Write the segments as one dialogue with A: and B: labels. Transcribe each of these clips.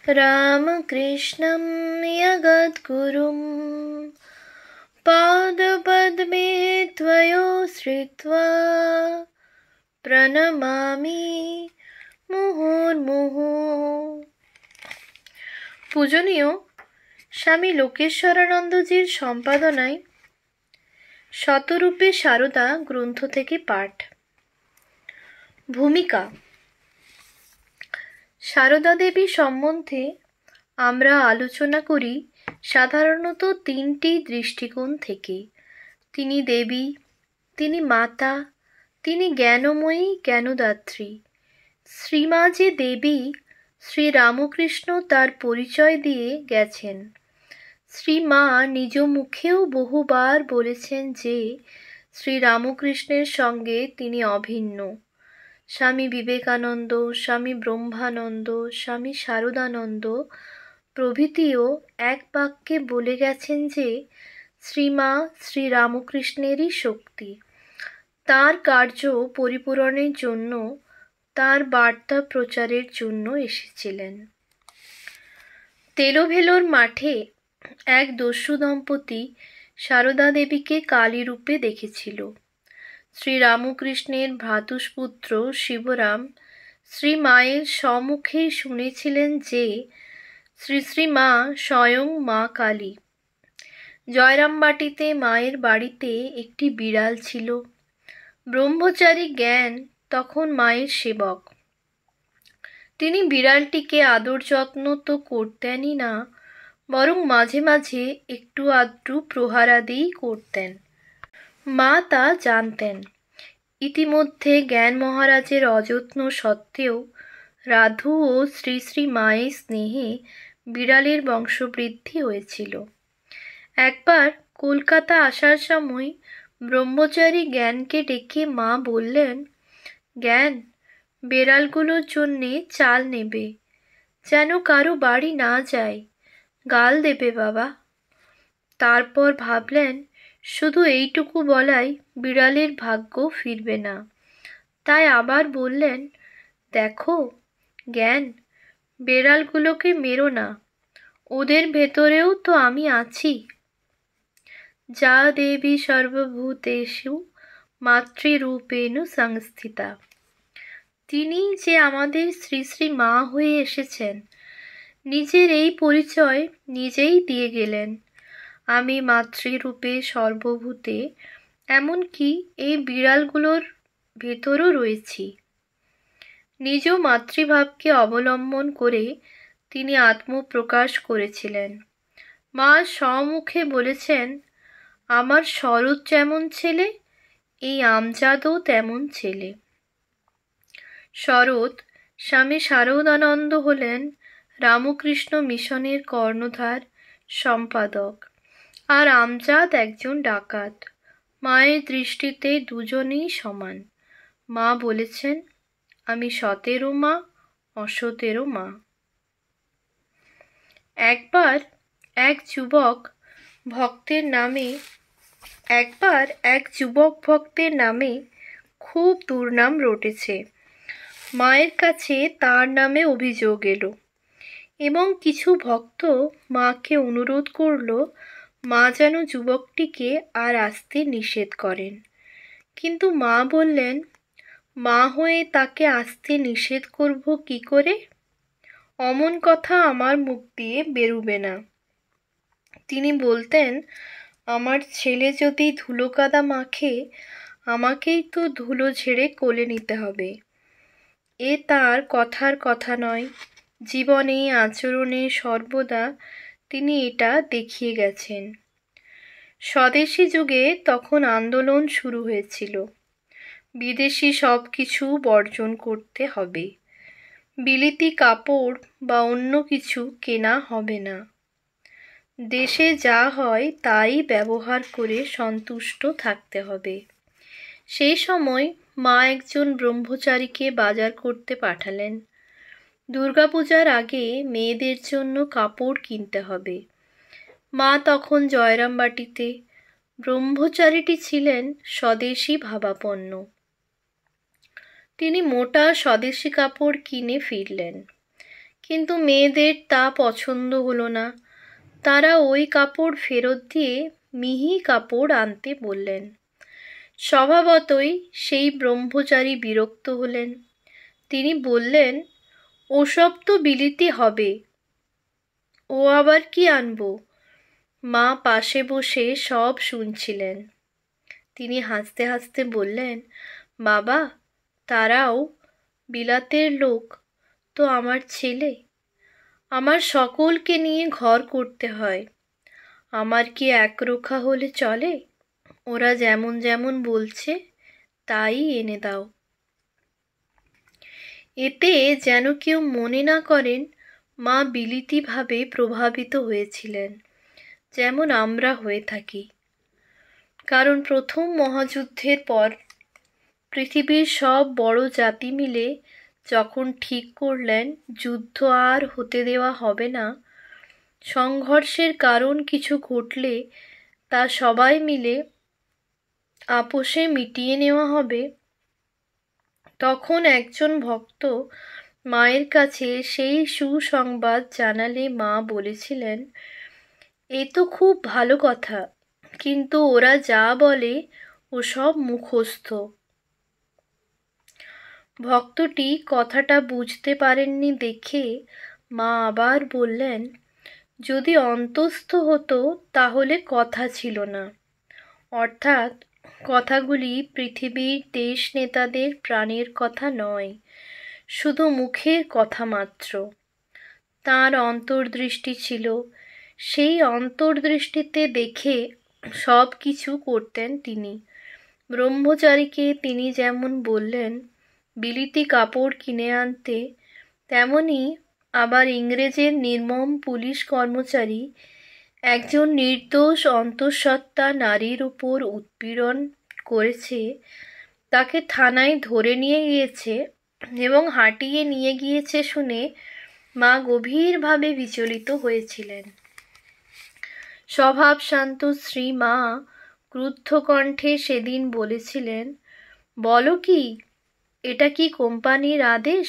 A: रामकृष्णं जगद्गुरुं पादपद्मे त्वयोश्रित्वा प्रणमामि मुहुर्मुहुः। পূজনীয় স্বামী লোকেশ্বরানন্দজির সম্পাদনায় শতরূপে সারদা গ্রন্থ থেকে পাঠ। ভূমিকা। সারদা দেবী সম্বন্ধে আমরা আলোচনা করি সাধারণত তিনটি দৃষ্টিকোণ থেকে। তিনি দেবী, তিনি মাতা, তিনি জ্ঞানময়ী জ্ঞানদাত্রী। শ্রীমা যে দেবী, শ্রী রামকৃষ্ণ তার পরিচয় দিয়ে গেছেন। শ্রীমা নিজ মুখেও বহুবার বলেছেন যে শ্রী রামকৃষ্ণের সঙ্গে তিনি অভিন্ন। স্বামী বিবেকানন্দ, স্বামী ব্রহ্মানন্দ, স্বামী শারদানন্দ প্রভৃতিও এক বাক্যে বলে গেছেন যে শ্রীমা শ্রী রামকৃষ্ণেরই শক্তি। তাঁর কার্য পরিপূরণের জন্য, তাঁর বার্তা প্রচারের জন্য এসেছিলেন। তেলোভেলোর মাঠে এক দস্যু দম্পতি সারদা দেবীকে কালী রূপে দেখেছিল। শ্রী রামকৃষ্ণের ভ্রাতুষ্পুত্র শিবরাম শ্রী মায়ের সম্মুখেই শুনেছিলেন যে শ্রী শ্রী মা স্বয়ং মা কালী। জয়রামবাটিতে মায়ের বাড়িতে একটি বিড়াল ছিল। ব্রহ্মচারী জ্ঞান তখন মায়ের সেবক। তিনি বিড়ালটিকে আদর যত্ন তো করতেনই না, বরং মাঝে মাঝে একটু আধটু প্রহারাদিই করতেন। মা তা জানতেন। ইতিমধ্যে জ্ঞান মহারাজের অযত্ন সত্ত্বেও রাধু ও শ্রী শ্রী মায়ের স্নেহে বিড়ালের বংশবৃদ্ধি হয়েছিল। একবার কলকাতা আসার সময় ব্রহ্মচারী জ্ঞানকে ডেকে মা বললেন, জ্ঞান, বেড়ালগুলোর জন্যে চাল নেবে, যেন কারো বাড়ি না যায়, গাল দেবে বাবা। তারপর ভাবলেন শুধু এইটুকু বলাই বিড়ালের ভাগ্য ফিরবে না। তাই আবার বললেন, দেখো জ্ঞান, বেড়ালগুলোকে মেরো না, ওদের ভেতরেও তো আমি আছি। যা দেবী সর্বভূতেষু মাতৃরূপেণ সংস্থিতা। তিনি যে আমাদের শ্রী শ্রী মা হয়ে এসেছেন, নিজের এই পরিচয় নিজেই দিয়ে গেলেন। আমি মাতৃরূপে সর্বভূতে, এমনকি এই বিড়ালগুলোর ভেতরও রয়েছি। নিজ মাতৃভাবকে অবলম্বন করে তিনি আত্মপ্রকাশ করেছিলেন। মা স্বমুখে বলেছেন, আমার শরৎ যেমন ছেলে, এই আমজাদও তেমন ছেলে। শরৎ স্বামী শারদানন্দ হলেন রামকৃষ্ণ মিশনের কর্ণধার সম্পাদক, আর আমজাদ একজন ডাকাত। মায়ের দৃষ্টিতে দুজনেই সমান। মা বলেছেন, আমি সতেরও মা, অসতেরও মা। একবার এক যুবক ভক্তের নামে খুব দুর্নাম রটেছে। মায়ের কাছে তার নামে অভিযোগ এলো এবং কিছু ভক্ত মাকে অনুরোধ করল মা যেন যুবকটিকে আর আসতে নিষেধ করেন। কিন্তু মা বললেন, মা হয়ে তাকে আসতে নিষেধ করব কি করে? অমন কথা আমার মুখ দিয়ে বেরুবে না। তিনি বলতেন, আমার ছেলে যদি ধুলো কাদা মাখে, আমাকেই তো ধুলো ঝেড়ে কোলে নিতে হবে। এ তার কথার কথা নয়, জীবনে আচরণে সর্বদা তিনি এটা দেখিয়ে গেছেন। স্বদেশী যুগে তখন আন্দোলন শুরু হয়েছিল, বিদেশি সব কিছু বর্জন করতে হবে, বিলিতি কাপড় বা অন্য কিছু কেনা হবে না, দেশে যা হয় তাই ব্যবহার করে সন্তুষ্ট থাকতে হবে। সেই সময় মা একজন ব্রহ্মচারীকে বাজার করতে পাঠালেন। দুর্গাপূজার আগে মেয়েদের জন্য কাপড় কিনতে হবে। মা তখন জয়রামবাটিতে। ব্রহ্মচারীটি ছিলেন স্বদেশী ভাবাপন্ন। তিনি মোটা স্বদেশী কাপড় কিনে ফিরলেন, কিন্তু মেয়েদের তা পছন্দ হলো না। তারা ওই কাপড় ফেরত দিয়ে মিহি কাপড় আনতে বললেন। স্বভাবতই সেই ব্রহ্মচারী বিরক্ত হলেন। তিনি বললেন, ওসব তো বিলিতি হবে, ও আবার কি আনবো? মা পাশে বসে সব শুনছিলেন। তিনি হাসতে হাসতে বললেন, বাবা, তারাও বিলাতের লোক তো আমার ছেলে। আমার সকলকে নিয়ে ঘর করতে হয়। আমার কি একরোখা হলে চলে? ওরা যেমন যেমন বলছে তাই এনে দাও। এতে যেন কেউ মনে না করেন মা বিলিতিভাবে প্রভাবিত হয়েছিলেন, যেমন আমরা হয়ে থাকি। কারণ প্রথম মহাযুদ্ধের পর পৃথিবীর সব বড় জাতি মিলে যখন ঠিক করলেন যুদ্ধ আর হতে দেওয়া হবে না, সংঘর্ষের কারণ কিছু ঘটলে তা সবাই মিলে আপোষে মিটিয়ে নেওয়া হবে, তখন একজন ভক্ত মায়ের কাছে সেই সুসংবাদ জানালে মা বলেছিলেন, এ তো খুব ভালো কথা, কিন্তু ওরা যা বলে ওসব মুখস্থ। ভক্তটি কথাটা বুঝতে পারেননি দেখে মা আবার বললেন, যদি অন্তস্থ হতো তাহলে কথা ছিল না। অর্থাৎ কথাগুলি পৃথিবীর দেশ নেতাদের প্রাণের কথা নয়, শুধু মুখের কথা মাত্র। তাঁর অন্তর্দৃষ্টি ছিল, সেই অন্তর্দৃষ্টিতে দেখে সব কিছু করতেন তিনি। ব্রহ্মচারীকে তিনি যেমন বললেন বিলিতি কাপড় কিনে আনতে, তেমনি আবার ইংরেজের নির্মম পুলিশ কর্মচারী একজন নির্দোষ অন্তঃসত্ত্বা নারীর উপর উৎপীড়ন করেছে, তাকে থানায় ধরে নিয়ে গিয়েছে এবং হাঁটিয়ে নিয়ে গিয়েছে শুনে মা গভীরভাবে বিচলিত হয়েছিলেন। স্বভাব শান্ত শ্রী মা ক্রুদ্ধ কণ্ঠে সেদিন বলেছিলেন, বলো কি, এটা কি কোম্পানির আদেশ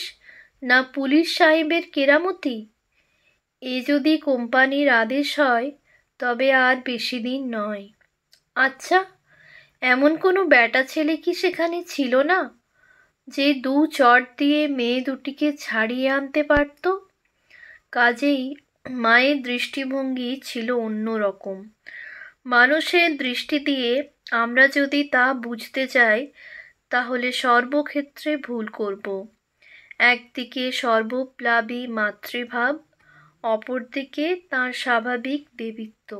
A: না পুলিশ সাহেবের কেরামতি? এ যদি কোম্পানির আদেশ হয় তবে আর বেশি দিন নয়। আচ্ছা, এমন কোনো ব্যাটা ছেলে কি সেখানে ছিল না যে দু চট দিয়ে মেয়ে দুটিকে ছাড়িয়ে আনতে পারত? কাজেই মায়ের দৃষ্টিভঙ্গি ছিল অন্য রকম। মানুষের দৃষ্টি দিয়ে আমরা যদি তা বুঝতে যাই তাহলে সর্বক্ষেত্রে ভুল করব। একদিকে সর্বপ্লাবী মাতৃভাব, অপরদিকে তাঁর স্বাভাবিক দেবীত্ব।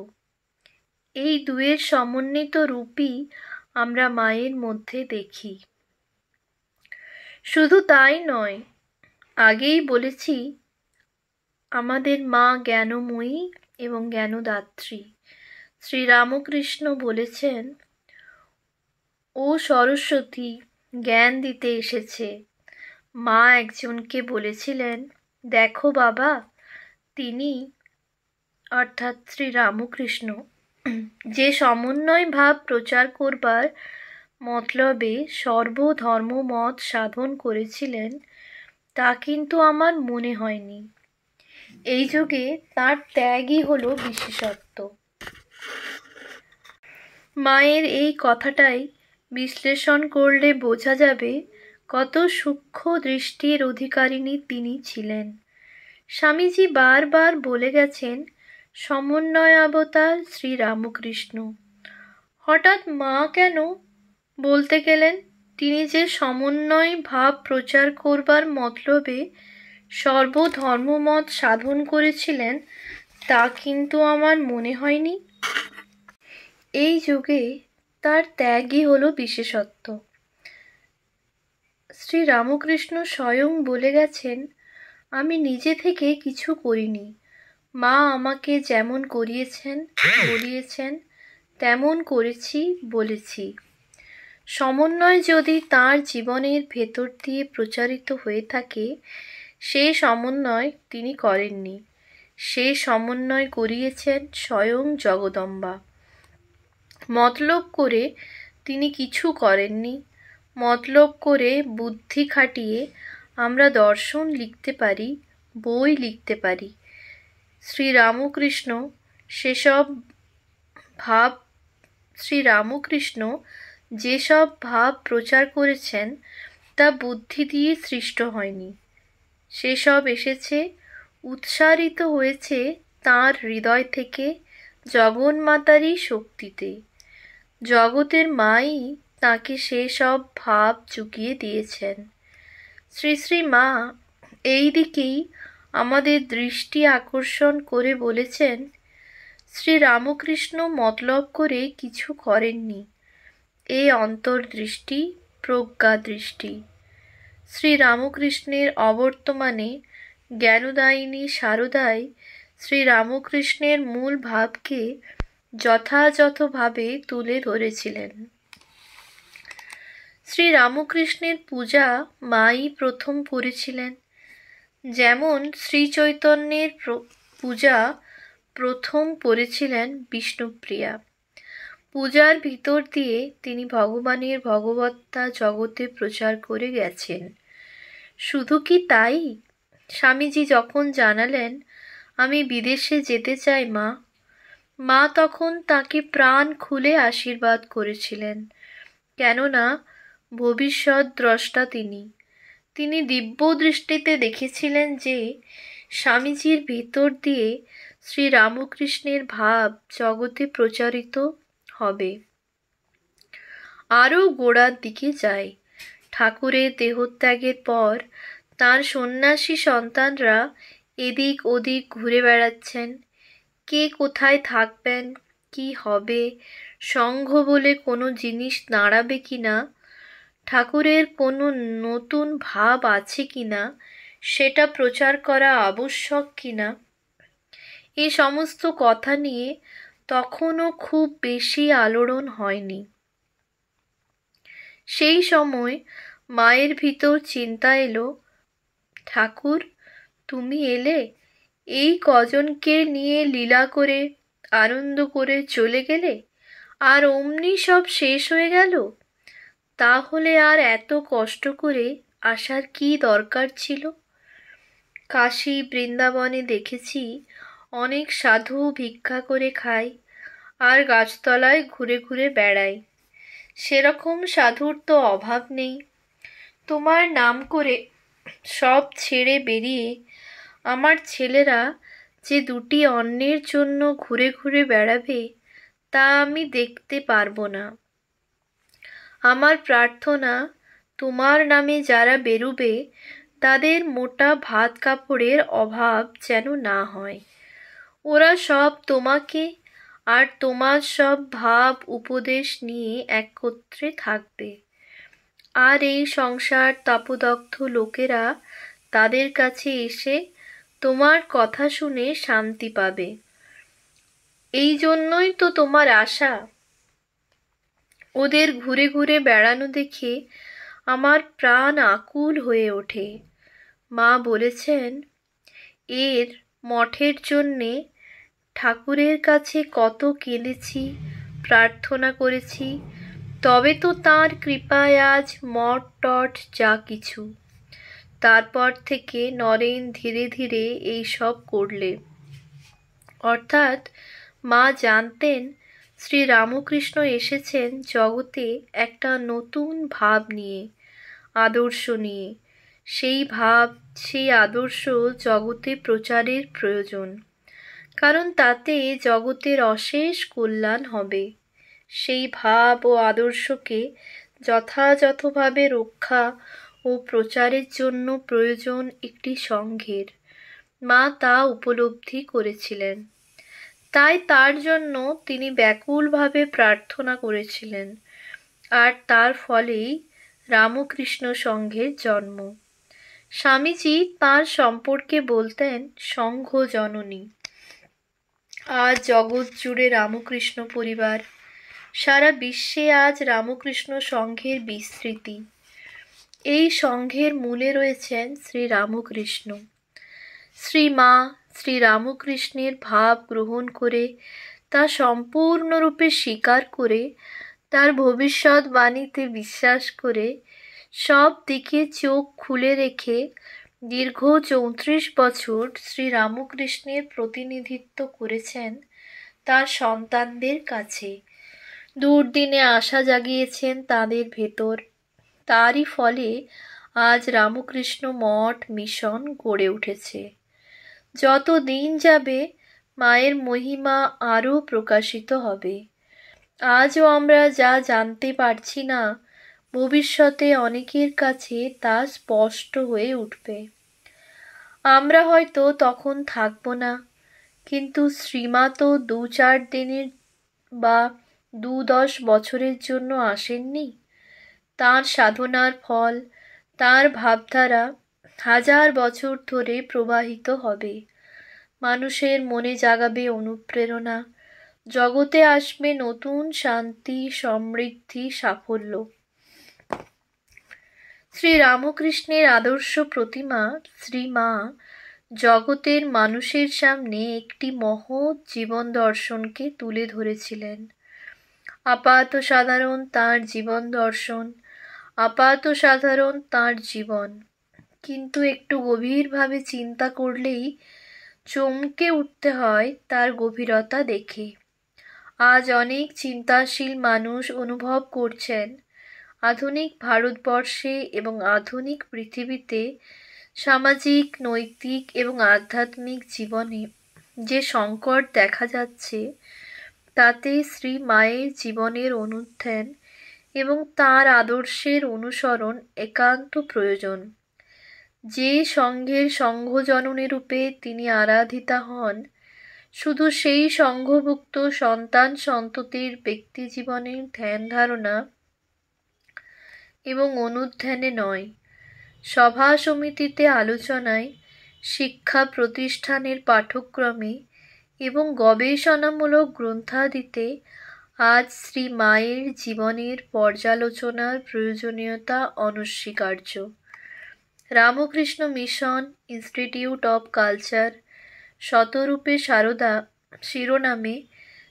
A: এই দুয়ের সমন্বিত রূপই আমরা মায়ের মধ্যে দেখি। শুধু তাই নয়, আগেই বলেছি আমাদের মা জ্ঞানময়ী এবং জ্ঞানদাত্রী। শ্রীরামকৃষ্ণ বলেছেন, ও সরস্বতী জ্ঞান দিতে এসেছে। মা একজনকে বলেছিলেন, দেখো বাবা, তিনি অর্থাৎ শ্রীরামকৃষ্ণ যে সমন্বয় ভাব প্রচার করবার মতলবে সর্বধর্মমত সাধন করেছিলেন তা কিন্তু আমার মনে হয়নি। এই যুগে তার ত্যাগই হলো বিশেষত্ব। মায়ের এই কথাটাই বিশ্লেষণ করলে বোঝা যাবে কত সূক্ষ্ম দৃষ্টির অধিকারিণী তিনি ছিলেন। স্বামীজি বারবার বলে গেছেন সমন্বয়াবতার শ্রীরামকৃষ্ণ। হঠাৎ মা কেন বলতে গেলেন তিনি যে সমন্বয় ভাব প্রচার করবার মতলবে সর্বধর্মমত সাধন করেছিলেন তা কিন্তু আমার মনে হয়নি। এই যুগে তার ত্যাগই হলো বিশেষত্ব। শ্রীরামকৃষ্ণ স্বয়ং বলে গেছেন, আমি নিজে থেকে কিছু করিনি। মা আমাকে যেমন করিয়েছেন বলিয়েছেন তেমন করেছি বলেছি। সমন্বয় যদি তাঁর জীবনের ভেতর দিয়ে প্রচারিত হয়ে থাকে, সেই সমন্বয় তিনি করেননি। সেই সমন্বয় করিয়েছেন স্বয়ং জগদম্বা। মতলব করে তিনি কিছু করেননি। মতলব করে বুদ্ধি খাটিয়ে আমরা দর্শন লিখতে পারি, বই লিখতে পারি। শ্রীরামকৃষ্ণ সেসব ভাব শ্রীরামকৃষ্ণ যেসব ভাব প্রচার করেছেন তা বুদ্ধি দিয়ে সৃষ্ট হয়নি, সেসব এসেছে, উৎসারিত হয়েছে তাঁর হৃদয় থেকে জগন্মাতারই শক্তিতে। জগতের মাই তাঁকে সেসব ভাব জুগিয়ে দিয়েছেন। শ্রী শ্রী মা এই দিকেই আমাদের দৃষ্টি আকর্ষণ করে বলেছেন, শ্রীরামকৃষ্ণ মতলব করে কিছু করেননি, এ অন্তর্দৃষ্টি, প্রজ্ঞাদৃষ্টি। শ্রীরামকৃষ্ণের অবর্তমানে জ্ঞানদায়িনী শারদাই শ্রীরামকৃষ্ণের মূল ভাবকে যথাযথভাবে তুলে ধরেছিলেন। শ্রীরামকৃষ্ণের পূজা মাই প্রথম করেছিলেন, যেমন শ্রীচৈতন্যের পূজা প্রথম করেছিলেন বিষ্ণুপ্রিয়া। পূজার ভিতর দিয়ে তিনি ভগবানের ভগবত্তা জগতে প্রচার করে গেছেন। শুধু কি তাই? স্বামীজি যখন জানালেন, আমি বিদেশে যেতে চাই মা, মা তখন তাকে প্রাণ খুলে আশীর্বাদ করেছিলেন। কেননা ভবিষ্যৎ দ্রষ্টা তিনি দিব্য দৃষ্টিতে দেখেছিলেন যে স্বামীজির ভিতর দিয়ে শ্রীরামকৃষ্ণের ভাব জগতে প্রচারিত হবে। আরও গোড়ার দিকে যায়। ঠাকুরের দেহত্যাগের পর তাঁর সন্ন্যাসী সন্তানরা এদিক ওদিক ঘুরে বেড়াচ্ছেন। কে কোথায় থাকবেন, কি হবে, সংঘ বলে কোনো জিনিস দাঁড়াবে কিনা, ঠাকুরের কোনো নতুন ভাব আছে কিনা, সেটা প্রচার করা আবশ্যক কিনা, এ সমস্ত কথা নিয়ে তখনও খুব বেশি আলোড়ন হয়নি। সেই সময় মায়ের ভিতর চিন্তা এলো, ঠাকুর তুমি এলে, এই কজনকে নিয়ে লীলা করে আনন্দ করে চলে গেলে, আর অমনি সব শেষ হয়ে গেল। তাহলে আর এত কষ্ট করে আসার কি দরকার ছিল? কাশী বৃন্দাবনে দেখেছি অনেক সাধু ভিক্ষা করে খায় আর গাছতলায় ঘুরে ঘুরে বেড়ায়। সেরকম সাধুর তো অভাব নেই। তোমার নাম করে সব ছেড়ে বেরিয়ে আমার ছেলেরা যে দুটি অন্যের জন্য ঘুরে ঘুরে বেড়াবে, তা আমি দেখতে পারবো না। আমার প্রার্থনা, তোমার নামে যারা বেরুবে তাদের মোটা ভাত কাপড়ের অভাব যেন না হয়। ওরা সব তোমাকে আর তোমার সব ভাব উপদেশ নিয়ে একত্রে থাকবে, আর এই সংসার তাপদগ্ধ লোকেরা তাদের কাছে এসে তোমার কথা শুনে শান্তি পাবে। এই জন্যই তো তোমার আশা। ওদের ঘুরে ঘুরে বেড়ানো দেখে আমার প্রাণ আকুল হয়ে ওঠে। মা বলেছেন, এর মঠের জন্যে ঠাকুরের কাছে কত কেঁদেছি, প্রার্থনা করেছি, তবে তো তাঁর কৃপায় আজ মঠ টঠ যা কিছু। তারপর থেকে নরেন ধীরে ধীরে এই সব করলে। অর্থাৎ মা জানতেন শ্রীরামকৃষ্ণ এসেছেন জগতে একটা নতুন ভাব নিয়ে, আদর্শ নিয়ে। সেই ভাব, সেই আদর্শ জগতে প্রচারের প্রয়োজন, কারণ তাতে জগতের অশেষ কল্যাণ হবে। সেই ভাব ও আদর্শকে যথাযথভাবে রক্ষা ও প্রচারের জন্য প্রয়োজন একটি সংঘের। মা তা উপলব্ধি করেছিলেন। তাই তার জন্য তিনি ব্যাকুলভাবে প্রার্থনা করেছিলেন, আর তার ফলেই রামকৃষ্ণ সংঘের জন্ম। স্বামীজি তাঁর সম্পর্কে বলতেন সংঘ জননী। আজ জগৎ জুড়ে রামকৃষ্ণ পরিবার, সারা বিশ্বে আজ রামকৃষ্ণ সংঘের বিস্তৃতি। এই সংঘের মূলে রয়েছেন শ্রীরামকৃষ্ণ। শ্রীমা শ্রীরামকৃষ্ণের ভাব গ্রহণ করে, তা সম্পূর্ণরূপে স্বীকার করে, তার ভবিষ্যৎবাণীতে বিশ্বাস করে, সব দিকে চোখ খুলে রেখে দীর্ঘ 34 বছর শ্রীরামকৃষ্ণের প্রতিনিধিত্ব করেছেন তার সন্তানদের কাছে, দুর্দিনে আশা জাগিয়েছেন তাদের ভেতর। তারই ফলে আজ রামকৃষ্ণ মঠ মিশন গড়ে উঠেছে। যত দিন যাবে মায়ের মহিমা আরও প্রকাশিত হবে। আজও আমরা যা জানতে পারছি না, ভবিষ্যতে অনেকের কাছে তা স্পষ্ট হয়ে উঠবে। আমরা হয়তো তখন থাকবো না, কিন্তু শ্রীমা তো 2-4 দিনের বা 2-10 বছরের জন্য আসেননি। তাঁর সাধনার ফল, তাঁর ভাবধারা হাজার বছর ধরে প্রবাহিত হবে। মানুষের মনে জাগাবে অনুপ্রেরণা, জগতে আসবে নতুন শান্তি, সমৃদ্ধি, সাফল্য। শ্রীরামকৃষ্ণের আদর্শ প্রতিমা শ্রীমা জগতের মানুষের সামনে একটি মহৎ জীবন দর্শনকে তুলে ধরেছিলেন। আপাত সাধারণ তাঁর জীবন দর্শন, আপাত সাধারণ তাঁর জীবন, কিন্তু একটু গভীরভাবে চিন্তা করলেই চমকে উঠতে হয় তার গভীরতা দেখে। আজ অনেক চিন্তাশীল মানুষ অনুভব করছেন আধুনিক ভারতবর্ষে এবং আধুনিক পৃথিবীতে সামাজিক, নৈতিক এবং আধ্যাত্মিক জীবনে যে সংকট দেখা যাচ্ছে, তাতে শ্রী মায়ের জীবনের অনুধ্যান এবং তাঁর আদর্শের অনুসরণ একান্ত প্রয়োজন। যে সংঘের সংঘজননী রূপে তিনি আরাধিতা হন, শুধু সেই সংঘভুক্ত সন্তান সন্ততির ব্যক্তি জীবনের ধ্যান ধারণা এবং অনুধ্যানে নয়, সভা সমিতিতে, আলোচনায়, শিক্ষা প্রতিষ্ঠানের পাঠ্যক্রমে এবং গবেষণামূলক গ্রন্থাদিতে আজ শ্রী মায়ের জীবনের পর্যালোচনার প্রয়োজনীয়তা অনস্বীকার্য। Ramakrishna mission institute of culture শতরূপে সারদা শিরোনামে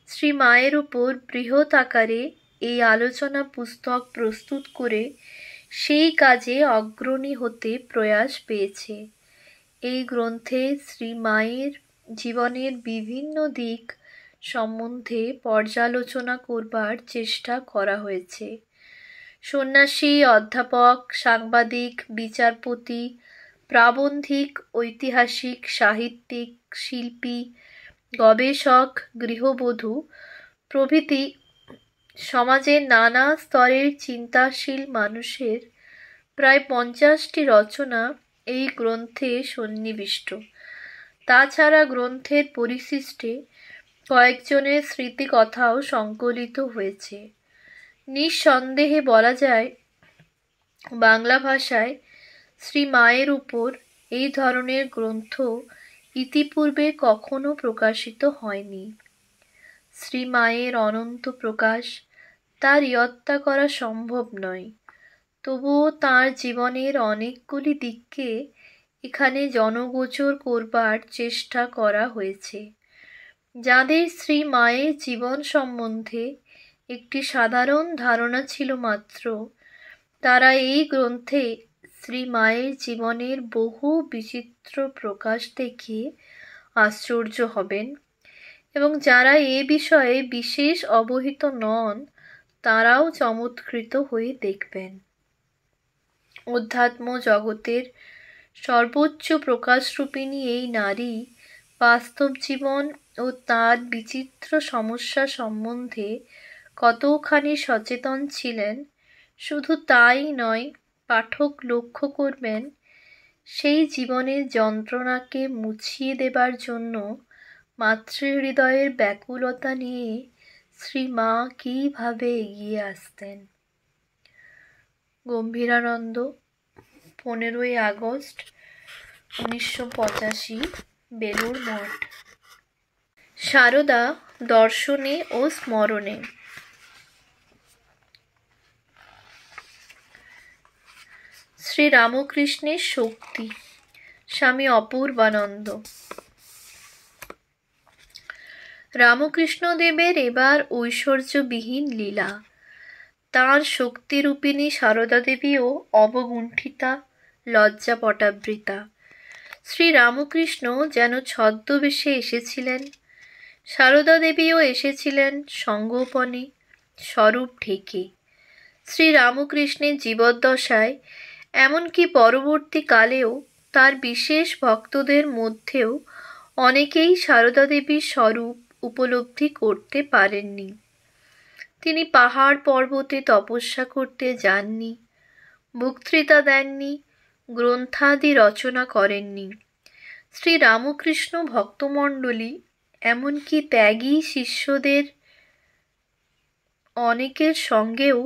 A: শ্রী মায়ের উপর বৃহৎ আকারে এই আলোচনা পুস্তক প্রস্তুত করে সেই কাজে অগ্রণী হতে প্রয়াস পেয়েছে। এই গ্রন্থে শ্রী মায়ের জীবনের বিভিন্ন দিক সম্বন্ধে পর্যালোচনা করবার চেষ্টা করা হয়েছে। সন্ন্যাসী, অধ্যাপক, সাংবাদিক, বিচারপতি, প্রাবন্ধিক, ঐতিহাসিক, সাহিত্যিক, শিল্পী, গবেষক, গৃহবধূ প্রভৃতি সমাজের নানা স্তরের চিন্তাশীল মানুষের প্রায় 50টি রচনা এই গ্রন্থে সন্নিবিষ্ট। তাছাড়া গ্রন্থের পরিশিষ্টে কয়েকজনের স্মৃতিকথাও সংকলিত হয়েছে। নিঃসন্দেহে বলা যায়, বাংলা ভাষায় শ্রী মায়ের উপর এই ধরনের গ্রন্থ ইতিপূর্বে কখনো প্রকাশিত হয়নি। শ্রী মায়ের অনন্ত প্রকাশ, তার ইয়ত্তা করা সম্ভব নয়। তবুও তাঁর জীবনের অনেকগুলি দিককে এখানে জনগোচর করবার চেষ্টা করা হয়েছে। যাদের শ্রী মায়ের জীবন সম্বন্ধে একটি সাধারণ ধারণা ছিল মাত্র, তারা এই গ্রন্থে শ্রী মায়ের জীবনের বহু বিচিত্র প্রকাশ দেখে আশ্চর্য হবেন, এবং যারা এ বিষয়ে বিশেষ অবহিত নন, তারাও চমৎকৃত হয়ে দেখবেন। অধ্যাত্ম জগতের সর্বোচ্চ প্রকাশরূপিণী এই নারী বাস্তব জীবন ও তার বিচিত্র সমস্যা সম্বন্ধে কতখানি সচেতন ছিলেন, শুধু তাই নয়, পাঠক লক্ষ্য করবেন সেই জীবনের যন্ত্রণাকে মুছিয়ে দেবার জন্য মাতৃহৃদয়ের ব্যাকুলতা নিয়ে শ্রী মা কীভাবে এগিয়ে আসতেন। গম্ভীরানন্দ, 15ই আগস্ট 1985, বেলুড় মঠ। সারদা দর্শনে ও স্মরণে। শ্রী রামকৃষ্ণের শক্তি, স্বামী অপূর্বানন্দ। রামকৃষ্ণদেবের এবার ঐশ্বর্যবিহীন লীলা। তাঁর শক্তিরূপিণী সারদা দেবীও অবগুণ্ঠিতা, লজ্জাপটাবৃতা। শ্রীরামকৃষ্ণ যেন ছদ্মবেশে এসেছিলেন, সারদা দেবীও এসেছিলেন সঙ্গোপনে, স্বরূপ ঢেকে। শ্রীরামকৃষ্ণের জীবদ্দশায়, এমনকি পরবর্তীকালেও তার বিশেষ ভক্তদের মধ্যেও অনেকেই সারদা দেবীর স্বরূপ উপলব্ধি করতে পারেননি। তিনি পাহাড় পর্বতে তপস্যা করতে যাননি, বক্তৃতা দেননি, গ্রন্থাদি রচনা করেননি। শ্রীরামকৃষ্ণ ভক্তমণ্ডলী, এমনকি ত্যাগী শিষ্যদের অনেকের সঙ্গেও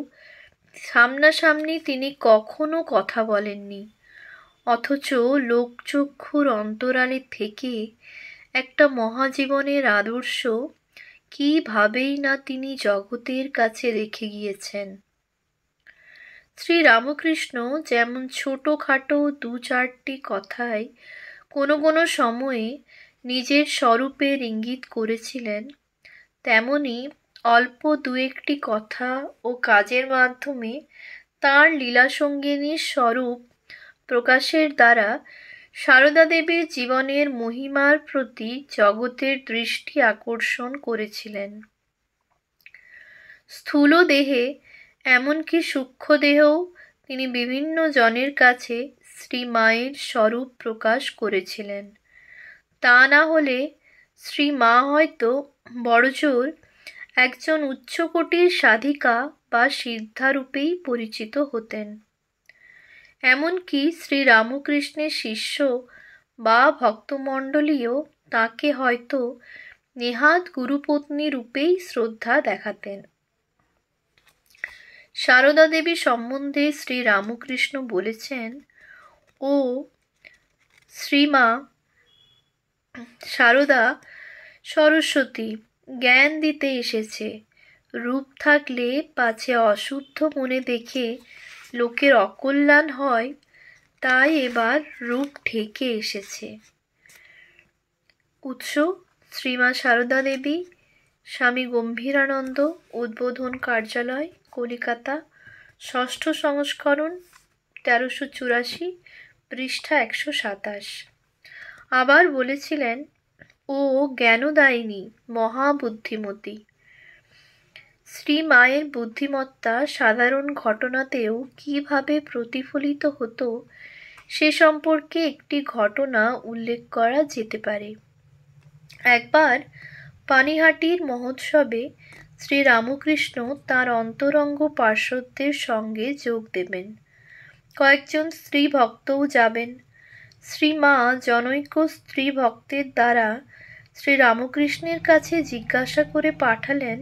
A: সামনাসামনি তিনি কখনো কথা বলেননি, অথচ লোকচক্ষুর অন্তরালে থেকে একটা মহাজীবনের আদর্শ কীভাবেই না তিনি জগতের কাছে রেখে গিয়েছেন। শ্রীরামকৃষ্ণ যেমন ছোটোখাটো দু চারটি কথায় কোনো কোনো সময়ে নিজের স্বরূপের ইঙ্গিত করেছিলেন, তেমনি অল্প দু একটি কথা ও কাজের মাধ্যমে তাঁর লীলাসঙ্গিনীর স্বরূপ প্রকাশের দ্বারা সারদা দেবীর জীবনের মহিমার প্রতি জগতের দৃষ্টি আকর্ষণ করেছিলেন। স্থূল দেহে, এমনকি সূক্ষ্ম দেহেও তিনি বিভিন্ন জনের কাছে শ্রীমায়ের স্বরূপ প্রকাশ করেছিলেন। তা না হলে শ্রীমা হয়তো বড়জোর একজন উচ্চকোটির সাধিকা বা সিদ্ধারূপেই পরিচিত হতেন। এমনকি শ্রীরামকৃষ্ণের শিষ্য বা ভক্তমণ্ডলীও তাঁকে হয়তো নেহাত গুরুপত্নী রূপেই শ্রদ্ধা দেখাতেন। সারদা দেবী সম্বন্ধে শ্রীরামকৃষ্ণ বলেছেন, ও শ্রীমা সারদা সরস্বতী জ্ঞান দিতে এসেছে। রূপ থাকলে পাছে অশুদ্ধ মনে দেখে লোকের অকল্যাণ হয়, তাই এবার রূপ ঢেকে এসেছে। উৎস: শ্রীমা সারদা দেবী, স্বামী গম্ভীরানন্দ, উদ্বোধন কার্যালয়, কলিকাতা, ষষ্ঠ সংস্করণ, 1384, পৃষ্ঠা 127। আবার বলেছিলেন, ও জ্ঞানদায়িনী, মহাবুদ্ধিমতী। শ্রীমায়ের বুদ্ধিমত্তা সাধারণ ঘটনাতেও কিভাবে প্রতিফলিত হতো সে সম্পর্কে একটি ঘটনা উল্লেখ করা যেতে পারে। একবার পানিহাটির মহোৎসবে শ্রীরামকৃষ্ণ তাঁর অন্তরঙ্গ পার্শ্বদের সঙ্গে যোগ দেবেন। কয়েকজন স্ত্রী ভক্তও যাবেন। শ্রীমা জনৈক স্ত্রী ভক্তের দ্বারা শ্রীরামকৃষ্ণের কাছে জিজ্ঞাসা করে পাঠালেন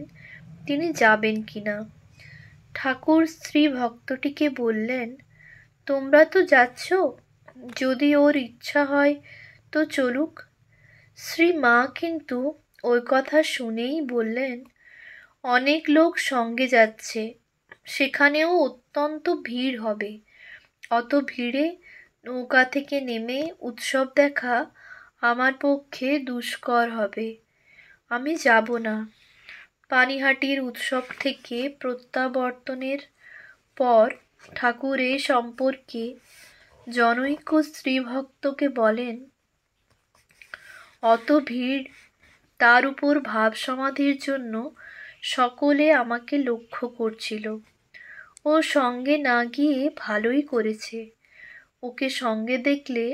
A: তিনি যাবেন কিনা। ঠাকুর স্ত্রী ভক্তটিকে বললেন, তোমরা তো যাচ্ছ, যদি ওর ইচ্ছা হয় তো চলুক। শ্রীমা কিন্তু ওই কথা শুনেই বললেন, অনেক লোক সঙ্গে যাচ্ছে, সেখানেও অত্যন্ত ভিড় হবে, অত ভিড়ে নৌকা থেকে নেমে উৎসব দেখা আমার পক্ষে দুষ্কর হবে, আমি যাব না। পানিহাটির উৎসব থেকে প্রত্যাবর্তনের পর ঠাকুর এ সম্পর্কে জনৈক স্ত্রীভক্তকে বলেন, অত ভিড়, তার উপর ভাব সমাধির জন্য সকলে আমাকে লক্ষ্য করছিল। ও সঙ্গে না গিয়ে ভালোই করেছে। ওকে সঙ্গে দেখলে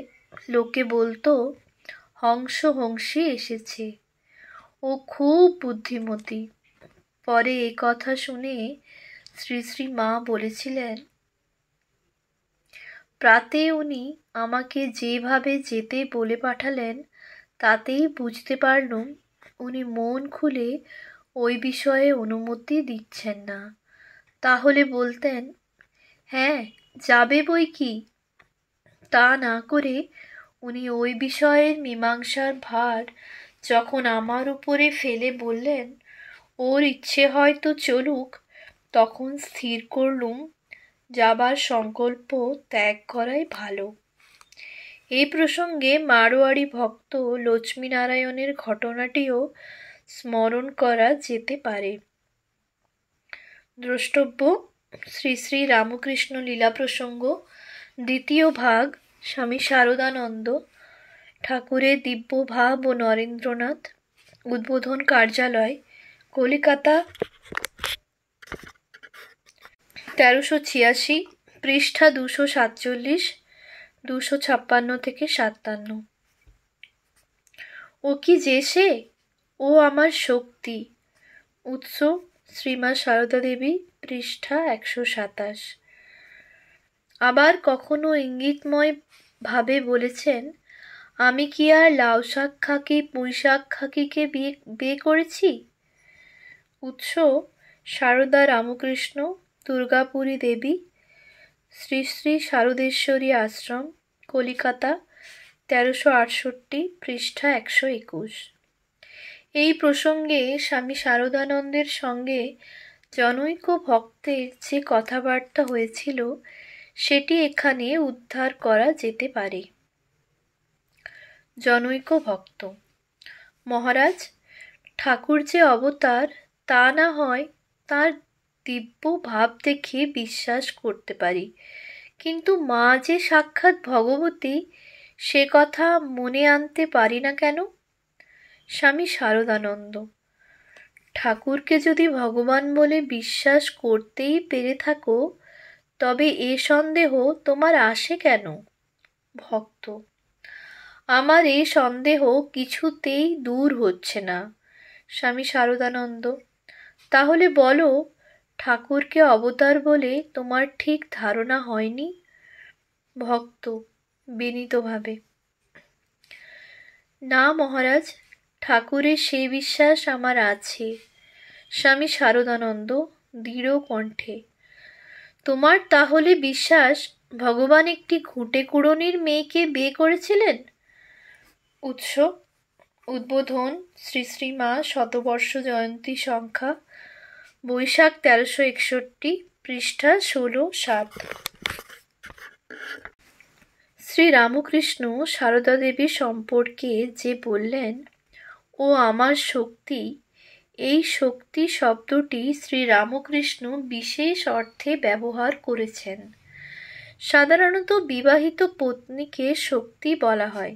A: লোকে বলতো হংস হংসী এসেছে, ও খুব বুদ্ধিমতী। পরে এ কথা শুনে শ্রী শ্রী মা বলেছিলেন, প্রাতে উনি আমাকে যেভাবে যেতে বলে পাঠালেন তাতেই বুঝতে পারলুম উনি মন খুলে ওই বিষয়ে অনুমতি দিচ্ছেন না। তাহলে বলতেন, হ্যাঁ যাবে বই কি। তা না করে উনি ওই বিষয়ের মীমাংসার ভার যখন আমার উপরে ফেলে বললেন ওর ইচ্ছে হয়তো চলুক, তখন স্থির করলুম যাবার সংকল্প ত্যাগ করাই ভালো। এই প্রসঙ্গে মারোয়াড়ি ভক্ত লক্ষ্মীনারায়ণের ঘটনাটিও স্মরণ করা যেতে পারে। দ্রষ্টব্য: শ্রী শ্রী রামকৃষ্ণ লীলা প্রসঙ্গ, দ্বিতীয় ভাগ, স্বামী শারদানন্দ, ঠাকুরের দিব্য ভাব ও নরেন্দ্রনাথ, উদ্বোধন কার্যালয়, কলিকাতা, 1386, পৃষ্ঠা 247, 256-57। ও কি যে সে, ও আমার শক্তি। উৎস শ্রীমা সারদা দেবী, পৃষ্ঠা 127। আবার কখনো ইঙ্গিতময় ভাবে বলেছেন, আমি কি আর লাউ শাক খাকি পুঁই শাক খাকিকে বিয়ে করেছি? উৎস সারদা রামকৃষ্ণ, দুর্গাপুরী দেবী, শ্রী শ্রী শারদেশ্বরী আশ্রম, কলিকাতা, 1368, পৃষ্ঠা 121। এই প্রসঙ্গে স্বামী শারদানন্দের সঙ্গে জনৈক ভক্তের যে কথাবার্তা হয়েছিল সেটি এখানে উদ্ধার করা যেতে পারে। জনৈক ভক্ত: মহারাজ, ঠাকুর যে অবতার তা না হয় তার দিব্য ভাব দেখে বিশ্বাস করতে পারি, কিন্তু মা যে সাক্ষাৎ ভগবতী সে কথা মনে আনতে পারি না কেন? স্বামী শারদানন্দ: ঠাকুরকে যদি ভগবান বলে বিশ্বাস করতেই পেরে থাকো তবে এ সন্দেহ তোমার আসে কেন? ভক্ত: আমার এই সন্দেহ কিছুতেই দূর হচ্ছে না। স্বামী শারদানন্দ: তাহলে বলো, ঠাকুরকে অবতার বলে তোমার ঠিক ধারণা হয়নি? ভক্ত বিনীতভাবে: না মহারাজ, ঠাকুরের সেই বিশ্বাস আমার আছে। স্বামী শারদানন্দ দৃঢ় কণ্ঠে: তোমার তাহলে বিশ্বাস ভগবান একটি ঘুঁটে কুড়োনির মেয়েকে বিয়ে করেছিলেন? উৎস উদ্বোধন শ্রী শ্রীমা শতবর্ষ জয়ন্তী সংখ্যা, বৈশাখ 1361, পৃষ্ঠা 16-7। শ্রী রামকৃষ্ণ সারদা দেবী সম্পর্কে যে বললেন, ও আমার শক্তি, এই শক্তি শব্দটি শ্রী রামকৃষ্ণ বিশেষ অর্থে ব্যবহার করেছেন। সাধারণত বিবাহিত পত্নীকে শক্তি বলা হয়,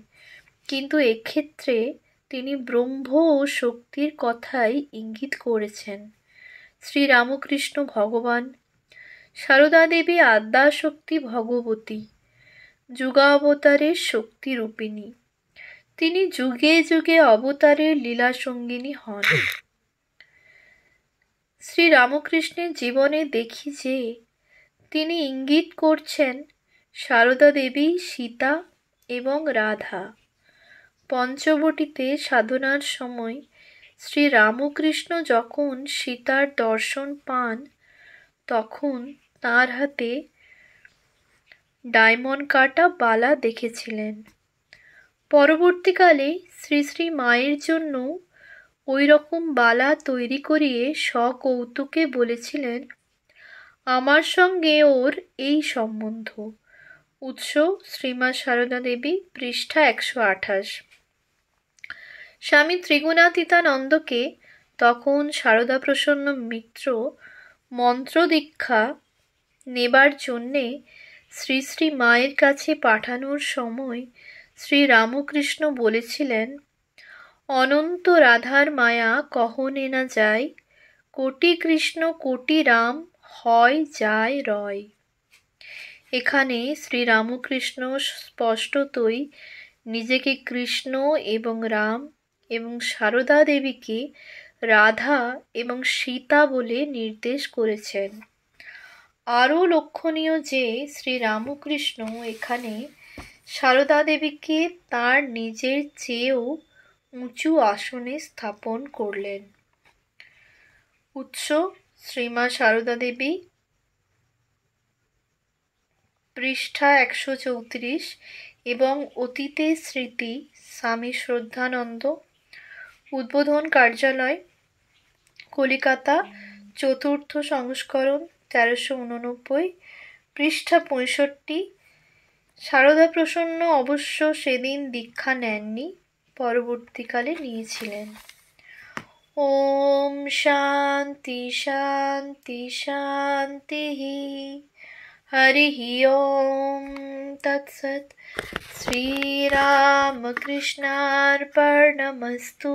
A: কিন্তু এক্ষেত্রে তিনি ব্রহ্ম ও শক্তির কথাই ইঙ্গিত করেছেন। শ্রী রামকৃষ্ণ ভগবান, সারদা দেবী আদ্যাশক্তি ভগবতী, যুগাবতারের শক্তিরূপিণী। তিনি যুগে যুগে অবতারের লীলা সঙ্গিনী হন। শ্রী রামকৃষ্ণের জীবনে দেখি যে তিনি ইঙ্গিত করছেন সারদা দেবী, সীতা এবং রাধা। পঞ্চবটিতে সাধনার সময় শ্রী রামকৃষ্ণ যখন সীতার দর্শন পান তখন তাঁর হাতে ডায়মন্ড কাটা বালা দেখেছিলেন। পরবর্তীকালে শ্রী শ্রী মায়ের জন্য ওই রকম বালা তৈরি করিয়ে সকৌতুকে বলেছিলেন, আমার সঙ্গে ওর এই সম্বন্ধ। উৎস শ্রীমা সারদা দেবী, পৃষ্ঠা 128। স্বামী ত্রিগুণাতীতানন্দকে তখন সারদা প্রসন্ন মিত্র মন্ত্র দীক্ষা নেবার জন্যে শ্রী শ্রী মায়ের কাছে পাঠানোর সময় শ্রী রামকৃষ্ণ বলেছিলেন, অনন্ত রাধার মায়া কহনে না যায়, কোটি কৃষ্ণ কোটি রাম হয় যায় রয়। এখানে শ্রী রামকৃষ্ণ স্পষ্টতই নিজেকে কৃষ্ণ এবং রাম এবং সারদা দেবীকে রাধা এবং সীতা বলে নির্দেশ করেছেন। আরও লক্ষণীয় যে শ্রী রামকৃষ্ণ এখানে সারদা দেবীকে তাঁর নিজের চেয়েও উঁচু আসনে স্থাপন করলেন। উৎস শ্রীমা সারদা দেবী, পৃষ্ঠা 134 এবং অতীতের স্মৃতি, স্বামী শ্রদ্ধানন্দ, উদ্বোধন কার্যালয়, কলিকাতা, 4th সংস্করণ, 1389, পৃষ্ঠা 65। সারদা প্রসন্ন অবশ্য সেদিন দীক্ষা নেননি, পরবর্তীকালে নিয়েছিলেন। ওম শান্তি শান্তি শান্তি। हरिः ओम तत्सत्। श्रीरामकृष्णार्पणमस्तु।